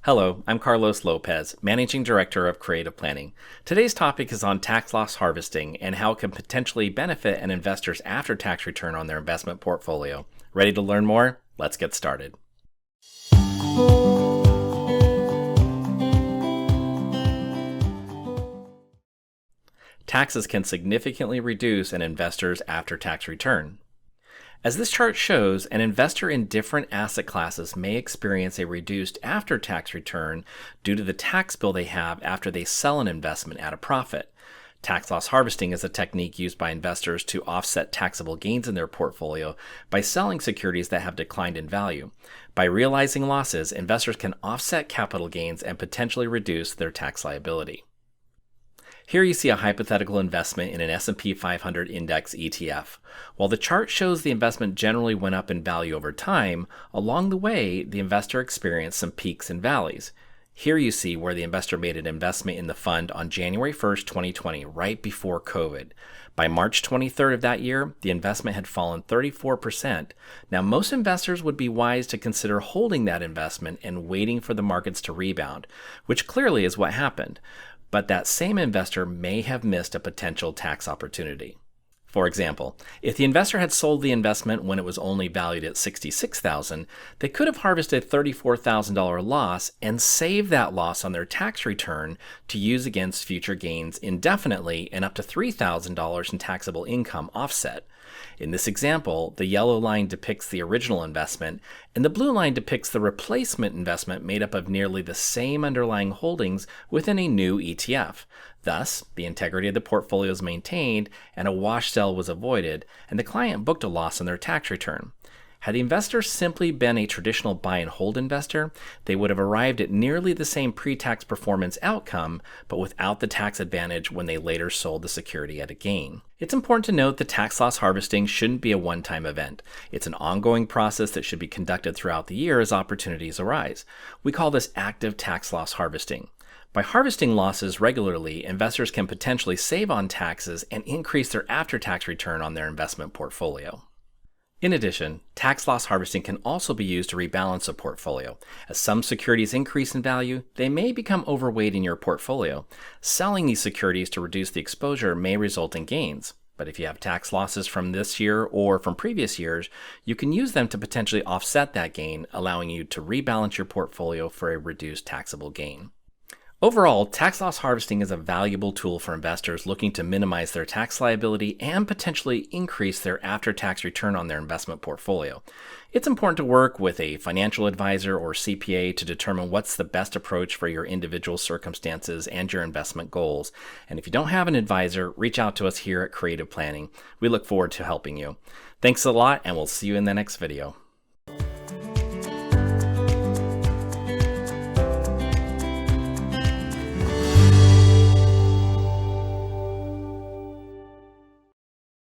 Hello, I'm Carlos Lopez, Managing Director of Creative Planning. Today's topic is on tax loss harvesting and how it can potentially benefit an investor's after-tax return on their investment portfolio. Ready to learn more? Let's get started. Taxes can significantly reduce an investor's after-tax return. As this chart shows, an investor in different asset classes may experience a reduced after-tax return due to the tax bill they have after they sell an investment at a profit. Tax loss harvesting is a technique used by investors to offset taxable gains in their portfolio by selling securities that have declined in value. By realizing losses, investors can offset capital gains and potentially reduce their tax liability. Here you see a hypothetical investment in an S&P 500 index ETF. While the chart shows the investment generally went up in value over time, along the way, the investor experienced some peaks and valleys. Here you see where the investor made an investment in the fund on January 1st, 2020, right before COVID. By March 23rd of that year, the investment had fallen 34%. Now, most investors would be wise to consider holding that investment and waiting for the markets to rebound, which clearly is what happened. But that same investor may have missed a potential tax opportunity. For example, if the investor had sold the investment when it was only valued at $66,000, they could have harvested a $34,000 loss and saved that loss on their tax return to use against future gains indefinitely and up to $3,000 in taxable income offset. In this example, the yellow line depicts the original investment, and the blue line depicts the replacement investment made up of nearly the same underlying holdings within a new ETF. Thus, the integrity of the portfolio is maintained, and a wash sale was avoided, and the client booked a loss on their tax return. Had the investor simply been a traditional buy and hold investor, they would have arrived at nearly the same pre-tax performance outcome, but without the tax advantage when they later sold the security at a gain. It's important to note that tax loss harvesting shouldn't be a one-time event. It's an ongoing process that should be conducted throughout the year as opportunities arise. We call this active tax loss harvesting. By harvesting losses regularly, investors can potentially save on taxes and increase their after-tax return on their investment portfolio. In addition, tax loss harvesting can also be used to rebalance a portfolio. As some securities increase in value, they may become overweight in your portfolio. Selling these securities to reduce the exposure may result in gains. But if you have tax losses from this year or from previous years, you can use them to potentially offset that gain, allowing you to rebalance your portfolio for a reduced taxable gain. Overall, tax loss harvesting is a valuable tool for investors looking to minimize their tax liability and potentially increase their after-tax return on their investment portfolio. It's important to work with a financial advisor or CPA to determine what's the best approach for your individual circumstances and your investment goals. And if you don't have an advisor, reach out to us here at Creative Planning. We look forward to helping you. Thanks a lot, and we'll see you in the next video.